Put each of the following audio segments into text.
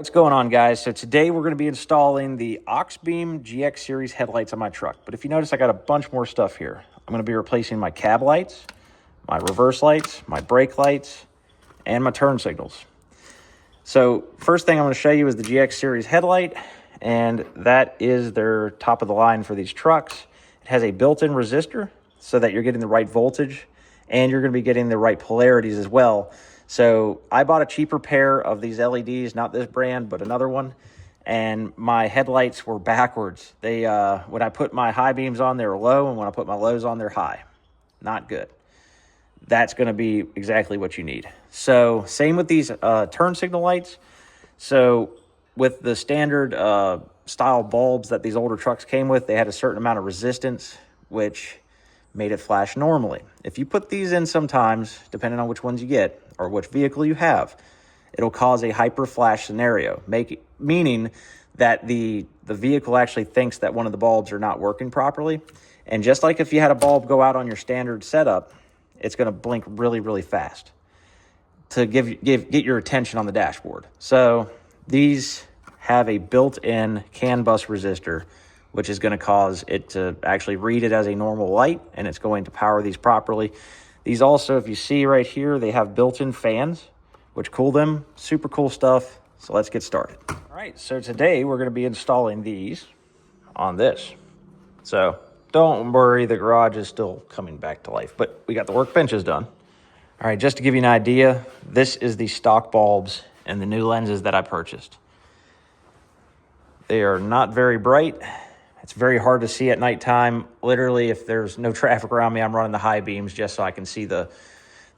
What's going on, guys? So today we're going to be installing the Auxbeam GX series headlights on my truck. But if you notice, I got a bunch more stuff here. I'm going to be replacing my cab lights, my reverse lights, my brake lights, and my turn signals. So first thing I'm going to show you is the GX series headlight, and that is their top of the line for these trucks. It has a built-in resistor so that you're getting the right voltage, and you're going to be getting the right polarities as well. So I bought a cheaper pair of these LEDs, not this brand, but another one, and my headlights were backwards. They when I put my high beams on, they were low, and when I put my lows on, they're high. Not good. That's going to be exactly what you need. So same with these turn signal lights. So with the standard style bulbs that these older trucks came with, they had a certain amount of resistance, which made it flash normally. If you put these in sometimes, depending on which ones you get or which vehicle you have, it'll cause a hyper flash scenario, meaning that the vehicle actually thinks that one of the bulbs are not working properly. And just like if you had a bulb go out on your standard setup, it's going to blink really, really fast to get your attention on the dashboard. So these have a built-in CAN bus resistor, which is going to cause it to actually read it as a normal light, and it's going to power these properly. These also, if you see right here, they have built-in fans, which cool them. Super cool stuff. So let's get started. All right, so today we're going to be installing these on this. So don't worry, the garage is still coming back to life, but we got the workbenches done. All right, just to give you an idea, this is the stock bulbs and the new lenses that I purchased. They are not very bright. It's very hard to see at nighttime. Literally, if there's no traffic around me, I'm running the high beams just so I can see the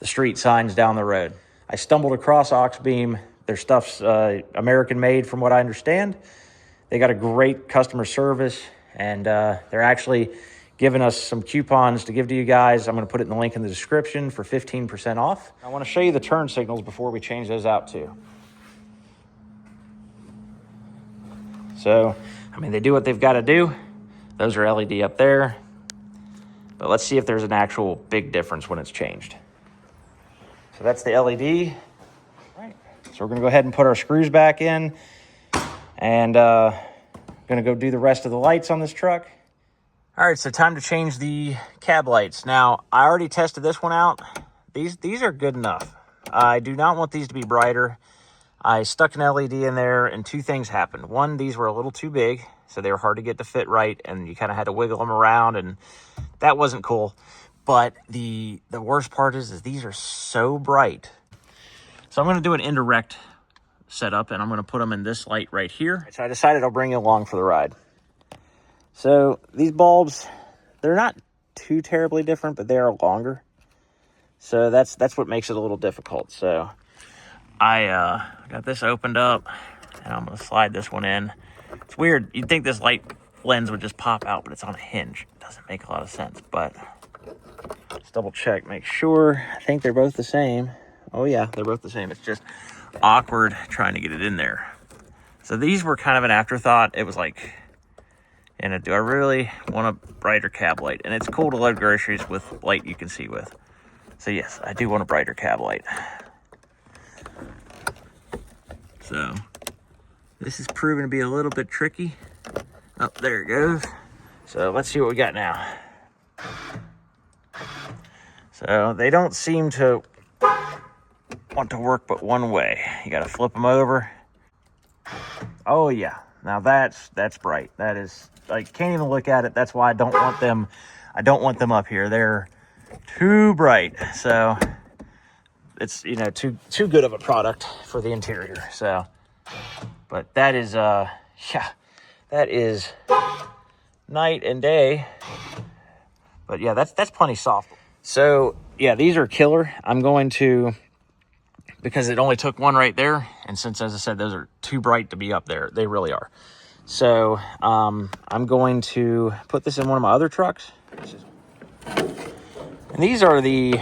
street signs down the road. I stumbled across Auxbeam. Their stuff's American made from what I understand. They got a great customer service, and they're actually giving us some coupons to give to you guys. I'm going to put it in the link in the description for 15% off. I want to show you the turn signals before we change those out too. So, I mean, they do what they've got to do. Those are LED up there. But let's see if there's an actual big difference when it's changed. So that's the LED. All right. So we're going to go ahead and put our screws back in. And going to go do the rest of the lights on this truck. All right, so time to change the cab lights. Now, I already tested this one out. These are good enough. I do not want these to be brighter. I stuck an LED in there, and two things happened. One, these were a little too big, so they were hard to get to fit right, and you kind of had to wiggle them around, and that wasn't cool. But the worst part is these are so bright. So I'm going to do an indirect setup, and I'm going to put them in this light right here. So I decided I'll bring you along for the ride. So these bulbs, they're not too terribly different, but they are longer. So that's what makes it a little difficult. So I got this opened up, and I'm going to slide this one in. It's weird. You'd think this light lens would just pop out, but it's on a hinge. It doesn't make a lot of sense, but let's double check, make sure. I think they're both the same. Oh, yeah, they're both the same. It's just awkward trying to get it in there. So these were kind of an afterthought. It was like, and do I really want a brighter cab light? And it's cool to load groceries with light you can see with. So yes, I do want a brighter cab light. So this is proving to be a little bit tricky. Oh, there it goes. So let's see what we got now. So they don't seem to want to work but one way. You got to flip them over. Oh yeah, now that's bright. That is, I can't even look at it. That's why I don't want them. I don't want them up here. They're too bright. So it's, you know, too good of a product for the interior. So, but that is yeah, that is night and day. But yeah, that's plenty soft. So yeah, these are killer. I'm going to, because it only took one right there, and since, as I said, those are too bright to be up there, they really are. So I'm going to put this in one of my other trucks. And these are the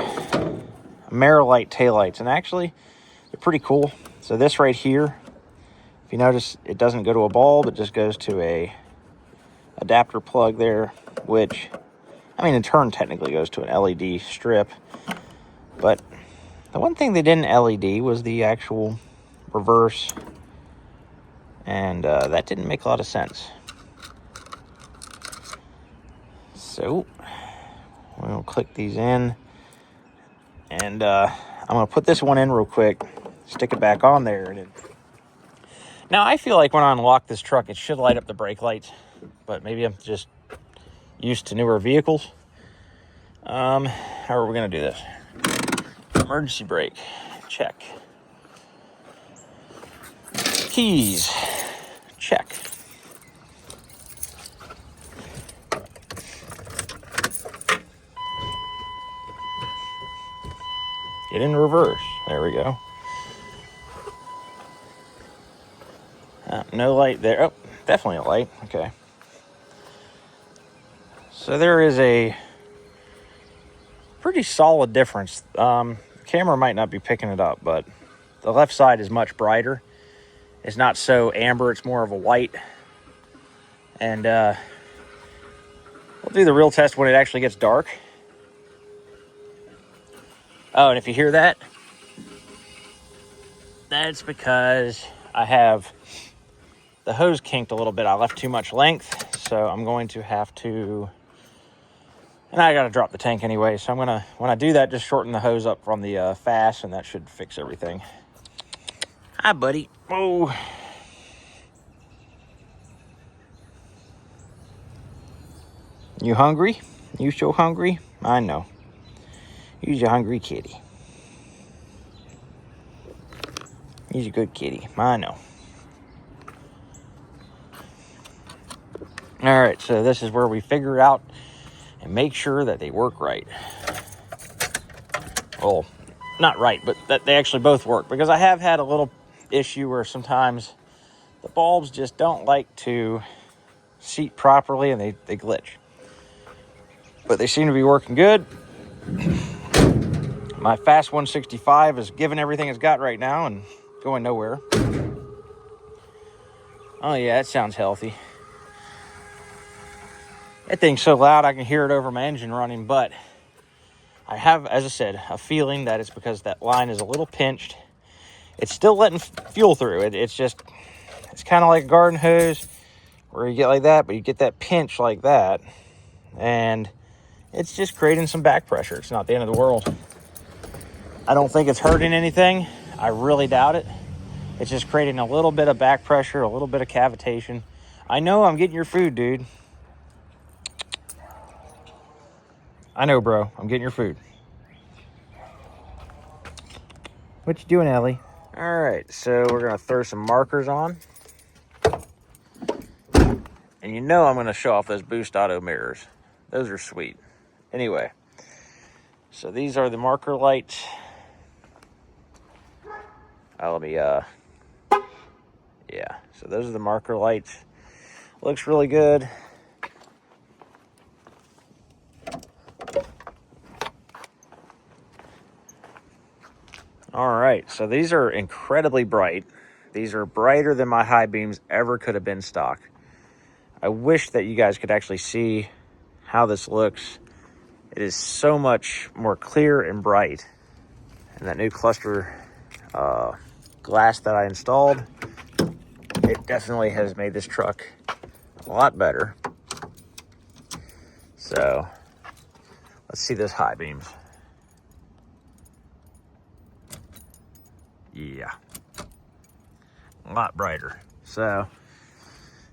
Amerilite taillights, and actually they're pretty cool. So this right here, if you notice, it doesn't go to a bulb, it just goes to a adapter plug there, which, I mean, in turn technically goes to an LED strip. But the one thing they didn't LED was the actual reverse And that didn't make a lot of sense. So we'll click these in. And I'm going to put this one in real quick. Stick it back on there. Now, I feel like when I unlock this truck, it should light up the brake lights. But maybe I'm just used to newer vehicles. How are we going to do this? Emergency brake. Check. Keys. Check. Get in reverse. There we go. No light there. Oh, definitely a light. Okay. So there is a pretty solid difference. The camera might not be picking it up, but the left side is much brighter. It's not so amber. It's more of a white. And we'll do the real test when it actually gets dark. Oh, and if you hear that, that's because I have the hose kinked a little bit. I left too much length, so I'm going to have to, and I got to drop the tank anyway, so I'm going to, when I do that, just shorten the hose up from the fast, and that should fix everything. Hi, buddy. Oh. You hungry? You so hungry? I know. You're a hungry kitty. He's a good kitty. I know. All right, so this is where we figure out and make sure that they work right. Well, not right, but that they actually both work. Because I have had a little issue where sometimes the bulbs just don't like to seat properly and they glitch. But they seem to be working good. My Fast 165 is giving everything it's got right now and going nowhere. Oh yeah, that sounds healthy. That thing's so loud I can hear it over my engine running, but I have, as I said, a feeling that it's because that line is a little pinched. It's still letting fuel through. It's kind of like a garden hose where you get like that, but you get that pinch like that. And it's just creating some back pressure. It's not the end of the world. I don't think it's hurting anything. I really doubt it. It's just creating a little bit of back pressure, a little bit of cavitation. I know I'm getting your food, dude. I know, bro. I'm getting your food. What you doing, Ellie? All right, so we're going to throw some markers on. And you know I'm going to show off those Boost Auto mirrors. Those are sweet. Anyway, so these are the marker lights. Let me, yeah. So those are the marker lights. Looks really good. All right, so these are incredibly bright. These are brighter than my high beams ever could have been stock. I wish that you guys could actually see how this looks. It is so much more clear and bright. And that new cluster glass that I installed, it definitely has made this truck a lot better. So let's see those high beams. Yeah, a lot brighter. So,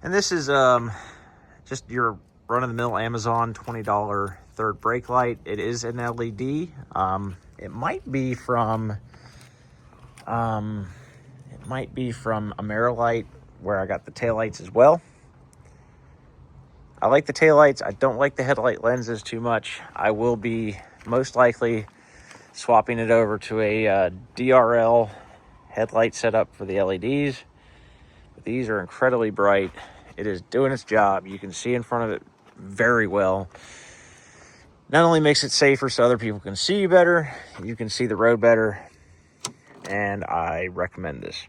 and this is just your run-of-the-mill Amazon $20 third brake light. It is an LED. It might be from Amerilight, where I got the taillights as well. I like the taillights. I don't like the headlight lenses too much. I will be most likely swapping it over to a DRL headlight setup for the LEDs. But these are incredibly bright. It is doing its job. You can see in front of it very well. Not only makes it safer so other people can see you better, you can see the road better, and I recommend this.